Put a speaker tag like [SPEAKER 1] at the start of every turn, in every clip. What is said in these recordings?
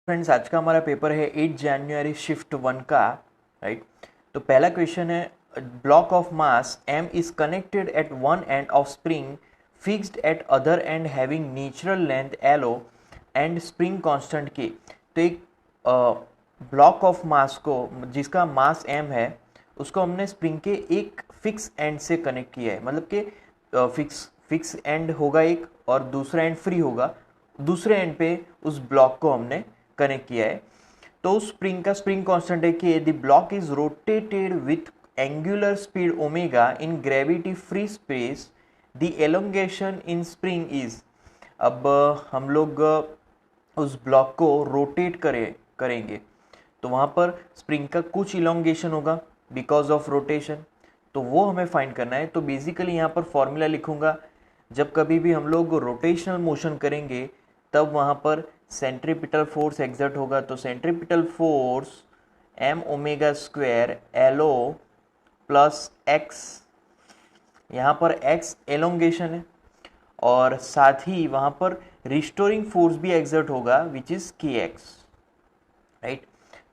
[SPEAKER 1] Friends, आज का हमारा पेपर है 8 जनवरी शिफ्ट 1 का। राइट। तो पहला क्वेश्चन है, block of mass m is connected at one end of spring fixed at other end having natural length L O and spring constant k। तो एक ब्लॉक ऑफ मास को, जिसका मास m है, उसको हमने स्प्रिंग के एक फिक्स एंड से कनेक्ट किया है। मतलब कि फिक्स एंड होगा एक और दूसरा एंड फ्री होगा। दूसरे एंड पे उस ब्लॉक को हमने कनेक्ट किया है। तो उस स्प्रिंग का स्प्रिंग कांस्टेंट है कि the block is rotated with angular speed omega in gravity free space, the elongation in spring is. अब हम लोग उस ब्लॉक को रोटेट करेंगे तो वहाँ पर स्प्रिंग का कुछ इलोंगेशन होगा बिकॉज ऑफ रोटेशन, तो वो हमें फाइंड करना है। तो बेसिकली यहाँ पर फॉर्मूला लिखूंगा, जब कभी भी हम लोग रोटेशनल मोशन करेंगे तब वहाँ पर सेंट्रीपिटल फोर्स एग्जर्ट होगा। तो centripetal force m omega square L O plus x, यहाँ पर x एलोंगेशन है और साथ ही वहाँ पर रिस्टोरिंग फोर्स भी एग्जर्ट होगा विच इज kx। राइट।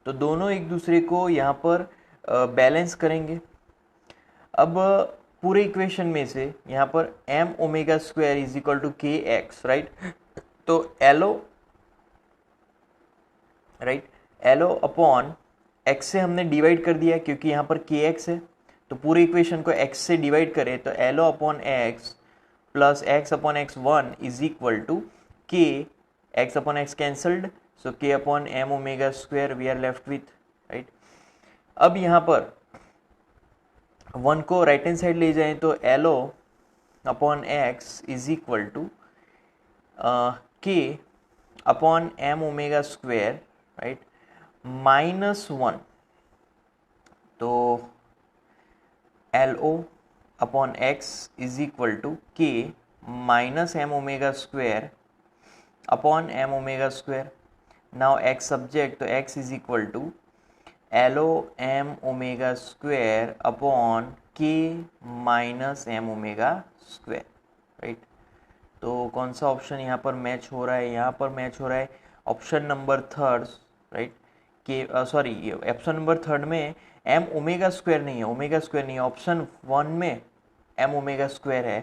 [SPEAKER 1] तो दोनों एक दूसरे को यहाँ पर बैलेंस करेंगे। अब पूरे इक्वेशन में से यहाँ पर m omega square is equal to K X. Right. तो एलो अपॉन x से हमने डिवाइड कर दिया क्योंकि यहाँ पर के एक्स है। तो पूरे इक्वेशन को x से डिवाइड करें तो L O upon X plus X upon X one is equal to K X upon X cancelled, so K upon m omega square we are left with. Right. अब यहाँ पर वन को right hand side ले जाएं तो L O upon x is equal to k upon m omega square, right, minus one. तो L O upon x is equal to k minus m omega square upon m omega square. Now x subject, तो x is equal to L O m omega square upon k minus m omega square. Right. तो कौन सा option यहाँ पर match हो रहा है? यहाँ पर मैच हो रहा है ऑप्शन नंबर थर्ड। राइट। के सॉरी, ऑप्शन नंबर थर्ड में m ओमेगा स्क्वायर नहीं है, ओमेगा स्क्वायर नहीं है। ऑप्शन वन में m ओमेगा स्क्वायर है,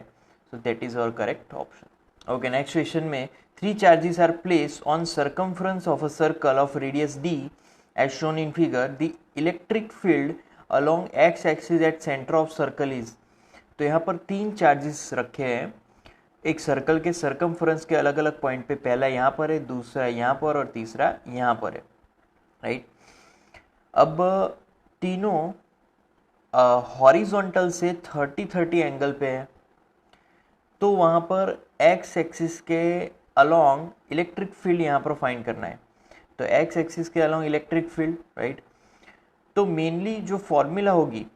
[SPEAKER 1] so that is our correct option. Okay, next question में three charges are placed on circumference of a circle of radius d as shown in figure. The electric field along x axis at center of circle is। तो यहाँ पर तीन charges रखे हैं एक circle के circumference के अलग अलग पॉइंट पे। पहला यहाँ पर है, दूसरा यहाँ पर और तीसरा यहाँ पर है। राइट। अब तीनों हॉरिजॉन्टल से 30-30 एंगल पे है। तो वहाँ पर एक्स एक्सिस के अलोंग इलेक्ट्रिक फील्ड यहाँ पर फाइंड करना है। तो एक्स एक्सिस के अलोंग इलेक्ट्रिक फील्ड, राइट। तो मेनली जो फॉर्मूला होगी,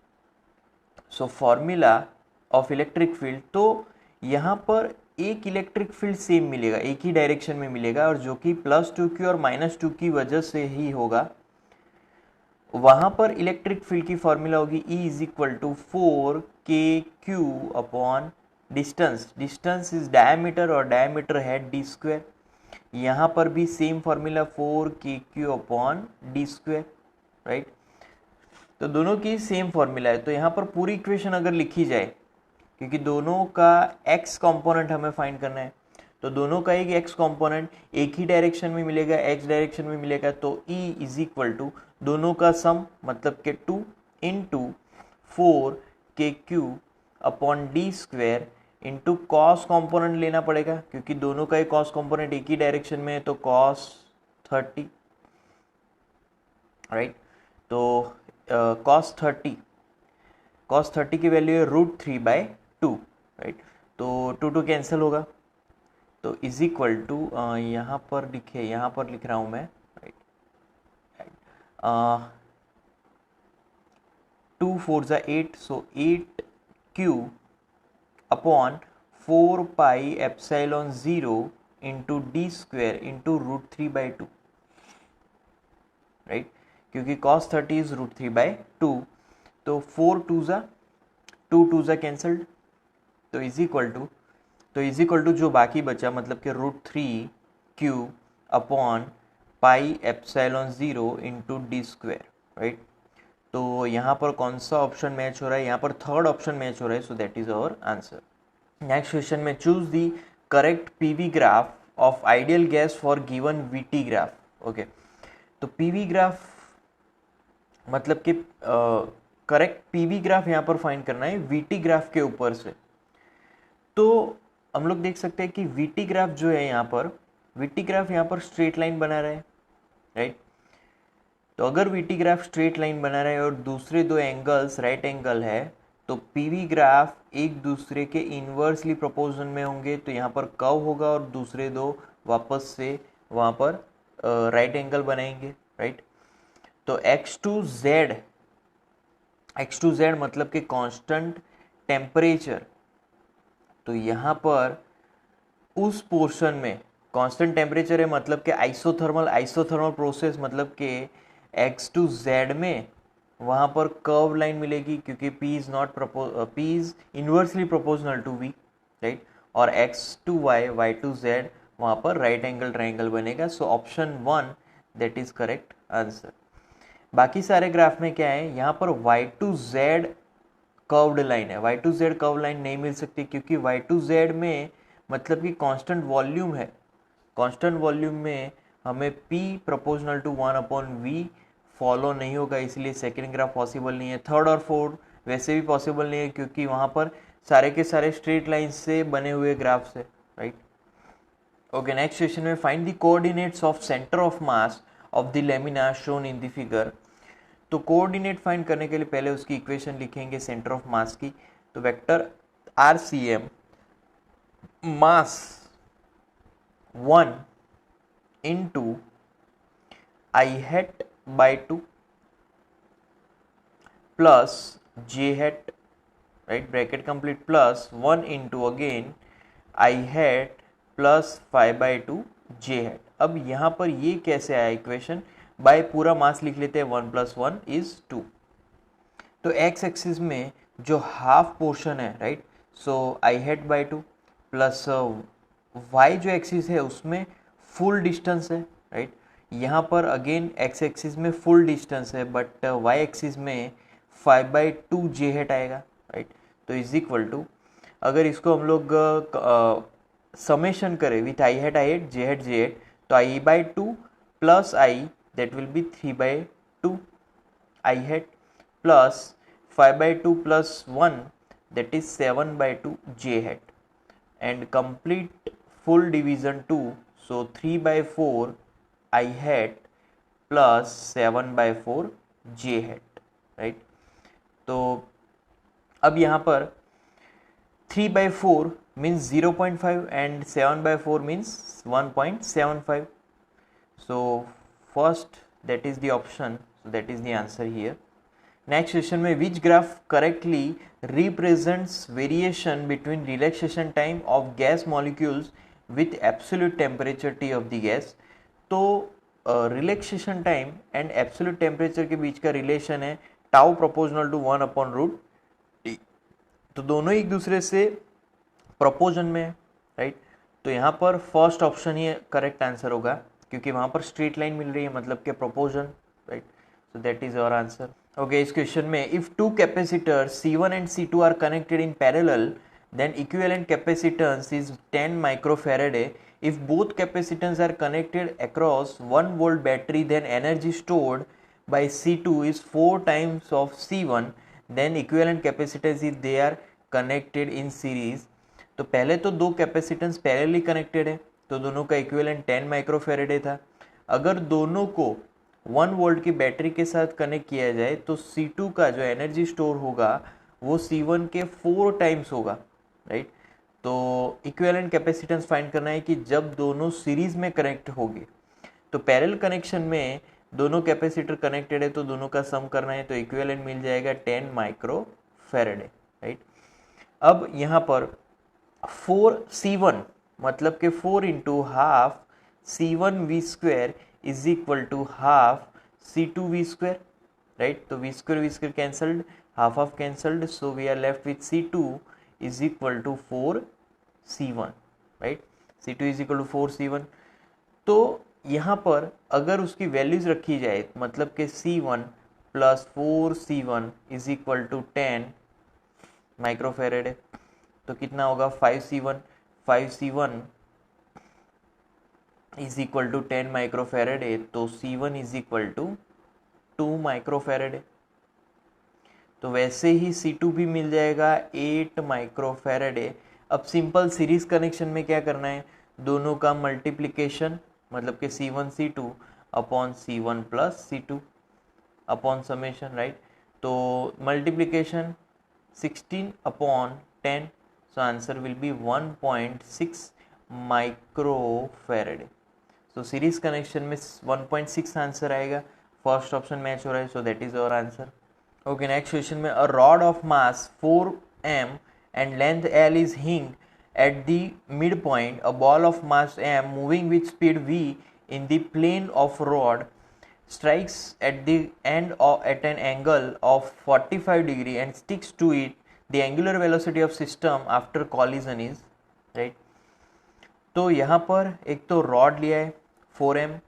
[SPEAKER 1] so formula of electric field, तो यहाँ पर एक इलेक्ट्रिक फील्ड सेम मिलेगा, एक ही डायरेक्शन में मिलेगा और जो कि +2 की और -2 की वजह से ही होगा। वहाँ पर इलेक्ट्रिक फील्ड की फॉर्मूला होगी E is equal to 4kq upon distance. Distance is diameter और डायमीटर है d स्क्वायर। यहाँ पर भी same formula 4kq upon d square. Right. तो दोनों की सेम फॉर्मूला है। तो यहाँ पर पूरी इक्वेशन अगर लिखी जाए, क्योंकि दोनों का x कंपोनेंट हमें फाइंड करना है, तो दोनों का एक x कंपोनेंट एक ही डायरेक्शन में मिलेगा, x डायरेक्शन में मिलेगा। तो E इज इक्वल टू दोनों का सम, मतलब के 2 into 4kq upon d square into cos component लेना पड़ेगा क्योंकि दोनों का एक कॉस कंपोनेंट एक ही डायरेक्शन में है, तो cos 30। राइट। तो cos 30 की वैल्यू है √3/2। राइट। तो 2 कैंसिल होगा, तो इज इक्वल टू यहाँ पर लिख रहा हूँ मैं। राइट। 2 4 ज़ा 8, so 8q upon 4πε0 into d square into √3/2। Right. क्योंकि cos 30 इज √3/2, तो 4 2 ज़ा 2 ज़ा कैंसल्ड, तो इज इक्वल टू जो बाकी बचा, मतलब कि √3q upon pi epsilon 0 into D square, right. तो यहाँ पर कौन सा ऑप्शन मैच हो रहा है, यहाँ पर थर्ड ऑप्शन मैच हो रहा है, so that is our answer. Next question में choose the correct PV graph of ideal gas for given VT graph. Okay, तो पीवी ग्राफ मतलब कि करेक्ट पीवी ग्राफ यहाँ पर फाइंड करना है वीटी ग्राफ के ऊपर से। तो हम लोग देख सकते हैं कि वीटी ग्राफ जो है यहाँ पर, वीटी ग्राफ यहाँ पर स्ट्रेट लाइन बना रहा है, राइट। तो अगर वीटी ग्राफ स्ट्रेट लाइन बना रहा है और दूसरे दो एंगल्स राइट एंगल है, तो पीवी ग्राफ एक दूसरे के इन्वर्सली प्रोपोर्शन में होंगे, तो यहाँ पर कर्व होगा और दूसरे दो वापस से वहाँ पर राइट एंगल बनाएंगे, राइट। तो x2z मतलब कि कांस्टेंट टेम्परेचर, तो यहाँ पर उस पोर्शन में कांस्टेंट टेम्परेचर है मतलब कि आइसोथर्मल प्रोसेस मतलब कि x2z में वहाँ पर कर्व लाइन मिलेगी, क्योंकि P is inversely proportional to V, right. और x2y y2z वहाँ पर राइट एंगल ट्राइंगल बनेगा। So option 1 that is correct answer. बाकी सारे ग्राफ में क्या है, यहाँ पर y2z कर्व्ड लाइन है, y2z कर्व लाइन नहीं मिल सकती, क्योंकि y2z में मतलब कि कांस्टेंट वॉल्यूम है। कांस्टेंट वॉल्यूम में हमें P proportional to 1/V follow नहीं होगा, इसलिए सेकेंड ग्राफ पॉसिबल नहीं है। थर्ड और फोर्थ वैसे भी पॉसिबल नहीं है, क्योंकि वहाँ पर सारे के सारे स्ट्रेट लाइन से बने हुए ग्राफ्स है, राइट। ओके, नेक्स्ट क्वेश्चन में find the coordinates of centre of mass of the lamina shown in the figure. तो कोऑर्डिनेट फाइंड करने के लिए पहले उसकी इक्वेशन लिखेंगे सेंटर ऑफ मास की। तो vector RCM mass 1 into I hat by 2 plus J hat, right, bracket complete, plus 1 into again I hat plus 5/2 J hat। अब यहाँ पर ये कैसे आया इक्वेशन, बाय पूरा मास लिख लेते हैं, 1 + 1 = 2। तो एक्स एक्सिस में जो हाफ पोर्शन है, right, so I hat by 2 plus Y जो एक्सिस है उसमें फुल डिस्टेंस है, राइट। यहाँ पर अगेन एक्स एक्सिस में फुल डिस्टेंस है, बट वाई एक्सिस में 5/2 J hat आएगा, राइट। तो इज इक्वल टू, अगर इसको हम लोग समेशन करें with I hat J hat, तो I/2 plus I that will be 3/2 I hat plus 5/2 plus 1 that is 7/2 J hat, and complete full division 2, so 3/4 I hat plus 7/4 J hat, right। तो अब यहाँ पर 3/4 means 0.5 and 7/4 means 1.75. So first that is the option, so that is the answer here. Next question में which graph correctly represents variation between relaxation time of gas molecules with absolute temperature T of the gas. तो relaxation time and absolute temperature के बीच का relation है tau proportional to 1/√T। तो दोनों एक दूसरे से प्रोपोर्शन में है, राइट। तो यहाँ पर फर्स्ट ऑप्शन ही करेक्ट आंसर होगा, क्योंकि वहाँ पर स्ट्रेट लाइन मिल रही है मतलब के proportion, right. So that is our answer. Okay, इस क्वेश्चन में if two capacitor C1 and C2 are connected in parallel then equivalent capacitance is 10 microfarad. If both capacitance are connected across 1 volt battery, then energy stored by C2 is 4 times of C1, then equivalent capacitance is they are connected in series. तो पहले तो दो capacitance parallelly connected है, तो दोनों का equivalent 10 माइक्रोफेरेडे था। अगर दोनों को 1 वोल्ट की बैटरी के साथ कनेक्ट किया जाए तो C2 का जो एनर्जी स्टोर होगा वो C1 के 4 टाइम्स होगा, राइट। तो इक्विवेलेंट कैपेसिटेंस फाइंड करना है कि जब दोनों सीरीज में कनेक्ट होंगे। तो पैरेलल कनेक्शन में दोनों कैपेसिटर कनेक्टेड है तो दोनों का सम करना है, तो इक्विवेलेंट मिल जाएगा 10 माइक्रोफेरेडे, राइट। अब यहाँ पर 4C1 मतलब कि 4 into half C1V² is equal to half C2V², right. तो V² cancelled, half of cancelled, so we are left with C2 is equal to 4C1, right. C2 is equal to 4C1। तो यहाँ पर अगर उसकी values रखी जाए, मतलब कि C1 plus 4C1 is equal to 10 microfarad है, तो कितना होगा 5C1 is equal to 10 microfarad है, तो C1 is equal to 2 microfarad है। तो वैसे ही C2 भी मिल जाएगा 8 माइक्रोफेरेड है। अब सिंपल सीरीज कनेक्शन में क्या करना है, दोनों का मल्टीप्लिकेशन, मतलब कि C1 C2 upon C1 plus C2 upon summation, right. तो multiplication 16 upon 10, so answer will be 1.6 microfarad. So series connection में 1.6 आंसर आएगा, फर्स्ट ऑप्शन मैच हो रहा है, so that is our answer. Okay, next question में a rod of mass 4m and length L is hinged at the midpoint. A ball of mass m moving with speed v in the plane of rod strikes at the end at an angle of 45 degree and sticks to it. The angular velocity of system after collision is, right? तो यहाँ पर एक तो rod लिया है 4m,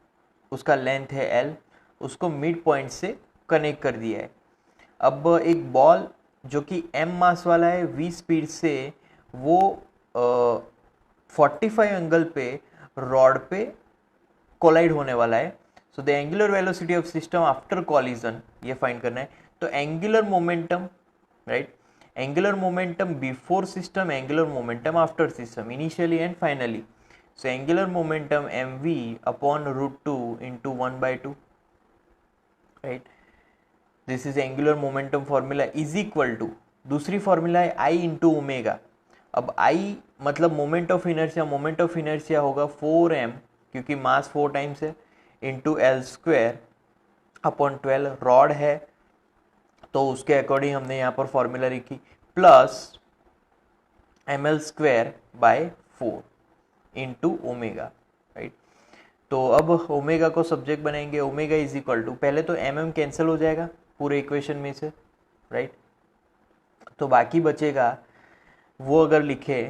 [SPEAKER 1] उसका length है L, उसको मिड पॉइंट से कनेक्ट कर दिया है। अब एक बॉल जो कि m मास वाला है, v स्पीड से वो 45 एंगल पे रॉड पे कोलाइड होने वाला है। So the angular velocity of system after collision ये फाइंड करना है। तो angular momentum, right, angular momentum before system, angular momentum after system, initially and finally. So angular momentum mv upon √2 into 1/2, right. This is angular momentum formula is equal to, दूसरी formula है I into omega. अब I मतलब moment of inertia, moment of inertia होगा 4m क्योंकि mass 4 times है, into L square upon 12, rod है तो उसके अकॉर्डिंग हमने यहाँ पर फॉर्मूला लिखी, plus ml square by 4 into omega, right. तो अब ओमेगा को सब्जेक्ट बनाएंगे, ओमेगा इज इक्वल टू, पहले तो mm कैंसिल हो जाएगा पूरे इक्वेशन में से, राइट। तो बाकी बचेगा, वो अगर लिखे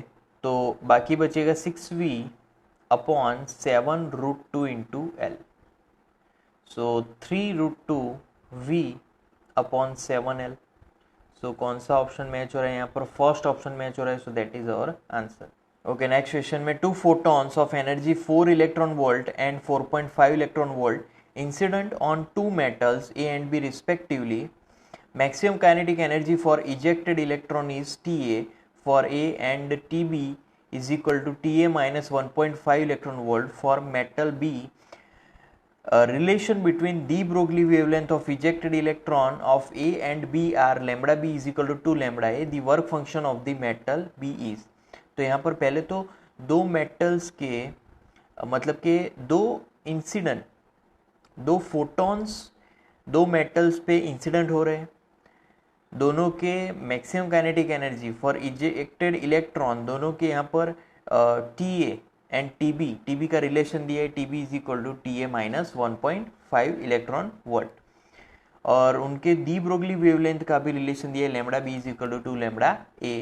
[SPEAKER 1] तो बाकी बचेगा 6v अपॉन 7√2 इंटू L। सो 3√2v अपॉन 7L। सो कौन सा ऑप्शन मैच हो रहा है यहाँ पर, फर्स्ट ऑप्शन मैच हो रहा है, so that is our answer. Okay, next question में 2 photons of energy 4 electron volt and 4.5 electron volt incident on 2 metals A and B respectively. Maximum kinetic energy for ejected electron is Ta for A and Tb is equal to Ta minus 1.5 electron volt for metal B. Relation between de Broglie wavelength of ejected electron of A and B are lambda B is equal to 2 lambda A. The work function of the metal B is. तो यहाँ पर पहले तो दो metals के मतलब के दो इंसिडेंट, दो फोटॉन्स दो मेटल्स पे इंसिडेंट हो रहे हैं, दोनों के maximum kinetic energy for ejected electron, दोनों के यहाँ पर TA एंड TB का रिलेशन दिया है, TB is equal to TA minus 1.5 electron volt, और उनके डी ब्रोगली वेवलेंथ का भी रिलेशन दिया है, lambda B is equal to 2 lambda A।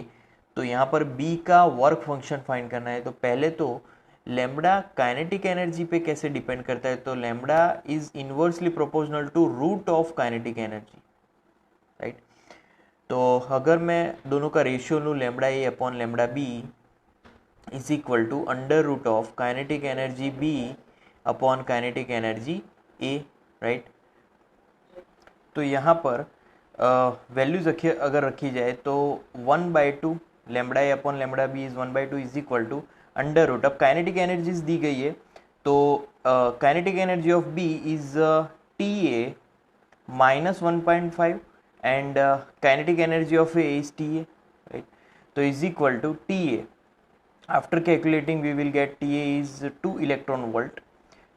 [SPEAKER 1] तो यहाँ पर B का वर्क फंक्शन फाइंड करना है। तो पहले तो लैम्बडा काइनेटिक एनर्जी पे कैसे डिपेंड करता है, तो lambda is inversely proportional to root of kinetic energy, right. तो अगर मैं दोनों का रेशियो लूँ, lambda A upon lambda B is equal to under root of kinetic energy B upon kinetic energy A, right. तो यहाँ पर वैल्यूज अगर रखी जाए तो 1/2 lambda A upon lambda B is 1/2 is equal to under root. अब kinetic energies दी गई है, तो kinetic energy of B is TA minus 1.5 and kinetic energy of A is TA, right. तो is equal to TA, after calculating we will get TA is 2 electron volt.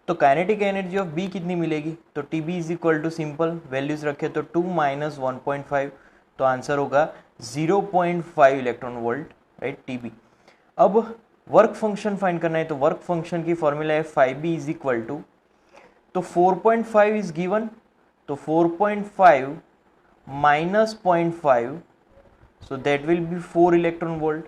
[SPEAKER 1] तो kinetic energy of B कितनी मिलेगी, तो TB is equal to simple values रखे तो 2 माइनस 1.5, तो answer होगा 0.5 इलेक्ट्रॉन वोल्ट, राइट, TB। अब वर्क फंक्शन फाइंड करना है, तो वर्क फंक्शन की फॉर्मूला है 5B इज इक्वल टू, तो 4.5 इज गिवन, तो 4.5 minus 0.5, so that will be 4 electron volt.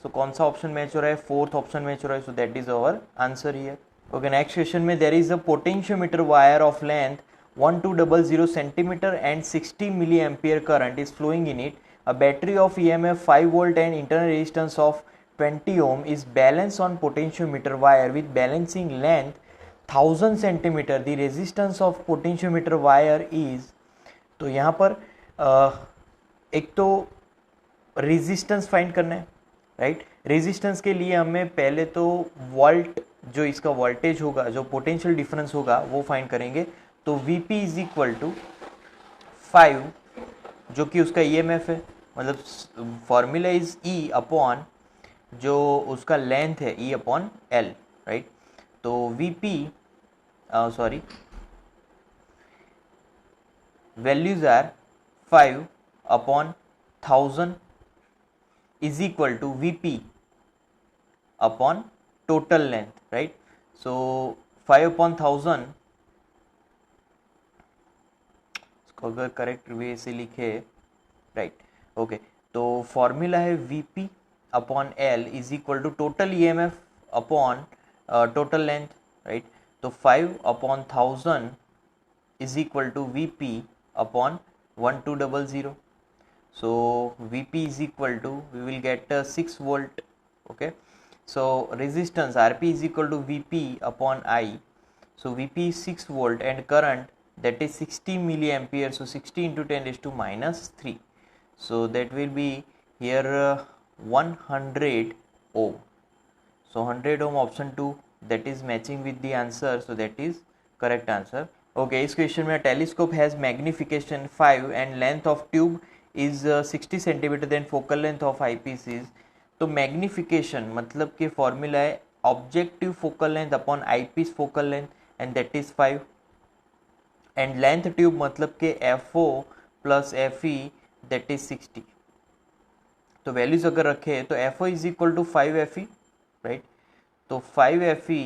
[SPEAKER 1] So कौन सा ऑप्शन मैच हो रहा है, फोर्थ ऑप्शन मैच हो रहा है, so that is our answer here. Okay, next question में there is a potentiometer wire of length 1200 centimeter and 60 milliampere current is flowing in it. A battery of EMF 5 volt and internal resistance of 20 ohm is balanced on potentiometer wire with balancing length 1000 centimeter. The resistance of potentiometer wire is, तो यहाँ पर एक तो resistance find करना है, right. Resistance के लिए हमें पहले तो वोल्ट, जो इसका वोल्टेज होगा, जो पोटेंशियल डिफरेंस होगा वो फाइंड करेंगे। तो Vp इज इक्वल टू 5, जो कि उसका EMF है, मतलब फॉर्मूला इज E अपॉन जो उसका लेंथ है E अपॉन L, राइट। तो Vp sorry values are 5 upon 1000 is equal to Vp upon total length, right? So 5 upon 1000, इसको अगर करेक्ट वे से लिखे, राइट, ओके, तो फॉर्मूला है Vp upon L is equal to total EMF upon total length, right. तो 5 upon 1000 is equal to Vp upon 1200. So Vp is equal to, we will get 6 volt. Okay, so resistance Rp is equal to Vp upon I. So Vp is 6 volt and current that is 60 milliampere. So 60 into 10 raised to minus 3. So that will be here 100 ohm. So 100 ohm option 2, that is matching with the answer. So that is correct answer. Okay, इस question में telescope has magnification 5 and length of tube is 60 centimeter, then focal length of eyepiece is, तो magnification मतलब कि formula है objective focal length upon eyepiece focal length and that is 5, and length tube मतलब कि FO plus FE that is 60। तो values अगर रखे तो FO is equal to 5FE, right. तो 5FE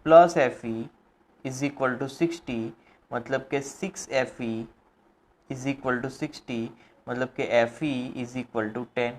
[SPEAKER 1] plus FE is equal to 60, मतलब कि 6FE is equal to 60, मतलब कि FE इज इक्वल टू 10,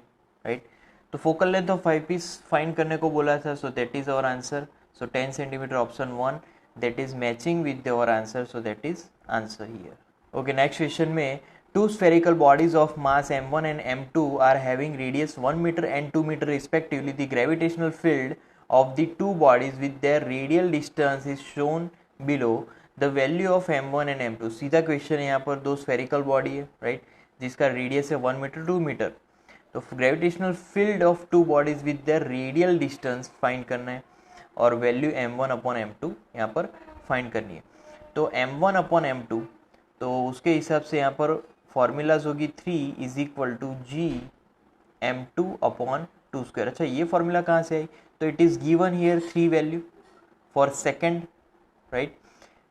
[SPEAKER 1] राइट। तो focal length of eyepiece find करने को बोला था, so that is our answer. So 10 centimeter option 1, that is matching with our answer, so that is answer here. Okay, next question में two spherical bodies of mass m1 and m2 are having radius 1 meter and 2 meter respectively. The gravitational field of the two bodies with their radial distance is shown below. The value of m1 and m2, सीधा question है, यहाँ पर दो spherical body है, right, जिसका radius है 1 metre 2 metre. तो gravitational field of two bodies with their radial distance find करना है और वैल्यू m1 अपॉन m2 यहाँ पर फाइंड करनी है। तो m1 अपॉन m2, तो उसके हिसाब से यहाँ पर फॉर्मूलाज होगी 3 is equal to G m2 upon 2 square. अच्छा, ये फॉर्मूला कहाँ से आई? तो it is given here 3 value for second, right.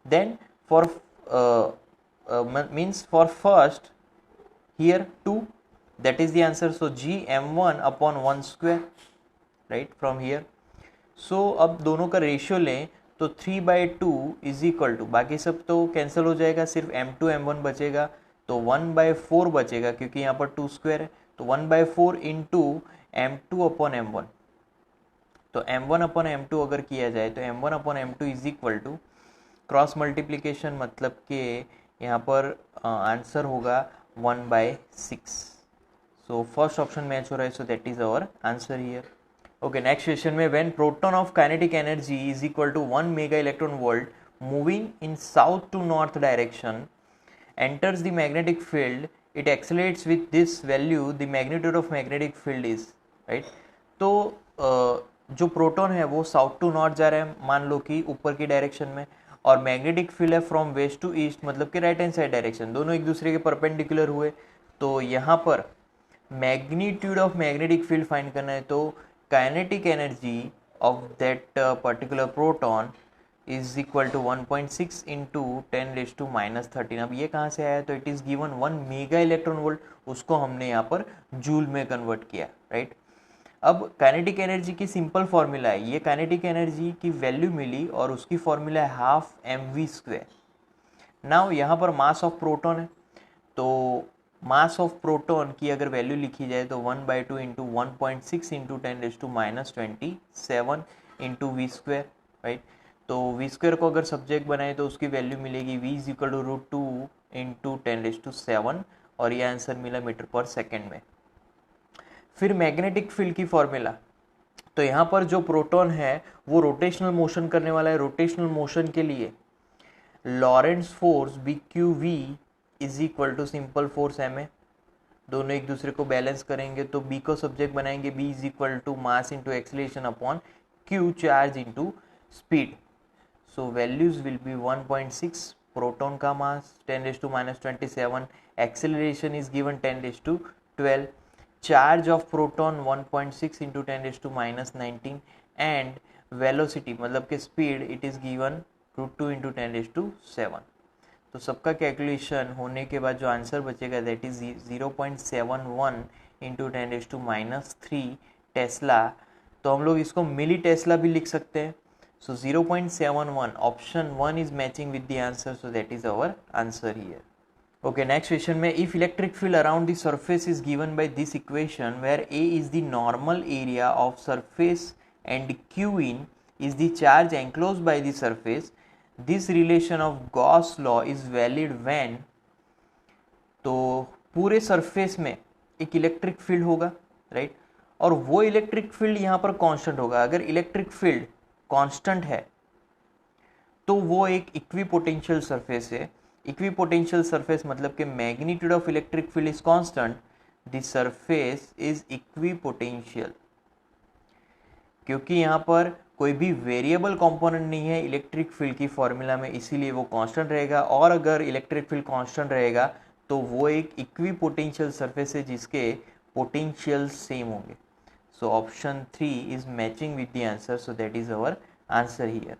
[SPEAKER 1] Then for means for first here 2, that is the answer. So G m1 upon 1 square, right, from here. So अब दोनों का ratio लें तो 3/2 इज इक्वल टू, बाकी सब तो cancel हो जाएगा, सिर्फ m2 m1 बचेगा, तो 1/4 बचेगा क्योंकि यहाँ पर 2 स्क्वायर है। तो 1/4 इंटू m2 अपॉन m1, तो m1 अपॉन m2 अगर किया जाए तो m1 upon m2 is equal to cross multiplication, मतलब कि यहाँ पर आंसर होगा 1/6। सो फर्स्ट ऑप्शन मैच हो रहा है, so that is our answer here. Okay, next question में when proton of kinetic energy is equal to 1 mega electron volt moving in south to north direction enters the magnetic field, it accelerates with this value, the magnitude of magnetic field is, right। तो जो proton है वो south to north जा रहा है, मान लो कि ऊपर की डायरेक्शन में, और मैग्नेटिक फील्ड है फ्रॉम वेस्ट टू ईस्ट, मतलब कि राइट हैंड साइड डायरेक्शन, दोनों एक दूसरे के परपेंडिकुलर हुए। तो यहाँ पर magnitude of magnetic field find करना है, तो kinetic energy of that particular proton is equal to 1.6 into 10⁻⁻13। अब ये कहाँ से आया? तो it is given 1 mega electron volt, उसको हमने यहाँ पर जूल में कन्वर्ट किया, राइट। अब काइनेटिक एनर्जी की सिंपल फॉर्मूला है, ये काइनेटिक एनर्जी की वैल्यू मिली और उसकी फॉर्मूला है हाफ mv²। नाउ यहाँ पर मास ऑफ प्रोटॉन है, तो मास ऑफ प्रोटॉन की अगर वैल्यू लिखी जाए तो 1/2 into 1.6 into 10⁻27 into v², right. तो वी स्क्वायर को अगर सब्जेक्ट बनाए तो उसकी वैल्यू मिलेगी v is equal to √2 into 10⁻⁷ और ये आंसर मिला मीटर पर सेकेंड में। फिर मैग्नेटिक फील्ड की फॉर्मूला, तो यहाँ पर जो प्रोटॉन है वो रोटेशनल मोशन करने वाला है। रोटेशनल मोशन के लिए Lorentz force BQV is equal to simple force ma, दोनों एक दूसरे को बैलेंस करेंगे तो B को सब्जेक्ट बनाएंगे, B is equal to mass into acceleration upon Q charge into speed. So values will be 1.6, proton का mass 10⁻⁻27, acceleration is given 10⁻12, charge of proton 1.6 into 10⁻⁻19 and velocity मतलब कि speed it is given √2 into 10⁻7। तो सबका calculation होने के बाद जो answer बचेगा दैट इज 0.71 इंटू 10⁻³ टेस्ला। तो हम लोग इसको मिली टेस्ला भी लिख सकते हैं। So 0.71, option 1 is matching with the answer, so that is our answer here. Okay, next question में if electric field around the surface is given by this equation where A is the normal area of surface and Q in is the charge enclosed by the surface, this relation of Gauss law is valid when, तो पूरे surface में एक electric field होगा, right, और वो electric field यहाँ पर constant होगा। अगर इलेक्ट्रिक फील्ड कांस्टेंट है तो वो एक इक्विपोटेंशियल सरफेस है। इक्विपोटेंशियल सरफेस मतलब कि magnitude of electric field is constant, the surface is equipotential. क्योंकि यहाँ पर कोई भी वेरिएबल कंपोनेंट नहीं है इलेक्ट्रिक फील्ड की फॉर्मूला में, इसीलिए वो कांस्टेंट रहेगा। और अगर इलेक्ट्रिक फील्ड कांस्टेंट रहेगा तो वो एक इक्विपोटेंशियल सरफेस है जिसके पोटेंशियल सेम होंगे। So option 3 is matching with the answer, so that is our answer here.